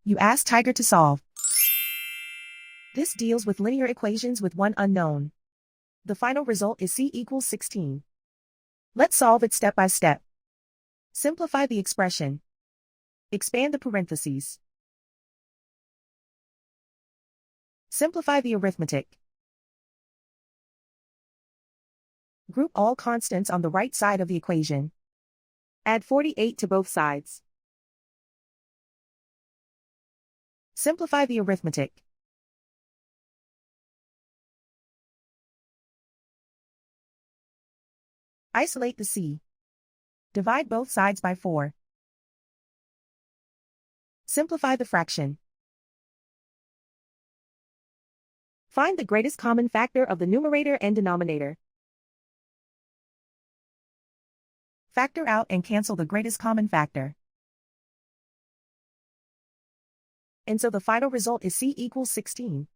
You ask Tiger to solve. This deals with linear equations with one unknown. The final result is c equals 16. Let's solve it step by step. Simplify the expression. Expand the parentheses. Simplify the arithmetic. Group all constants on the right side of the equation. Add 48 to both sides. Simplify the arithmetic. Isolate the c. Divide both sides by 4. Simplify the fraction. Find the greatest common factor of the numerator and denominator. Factor out and cancel the greatest common factor. And so the final result is c equals 16.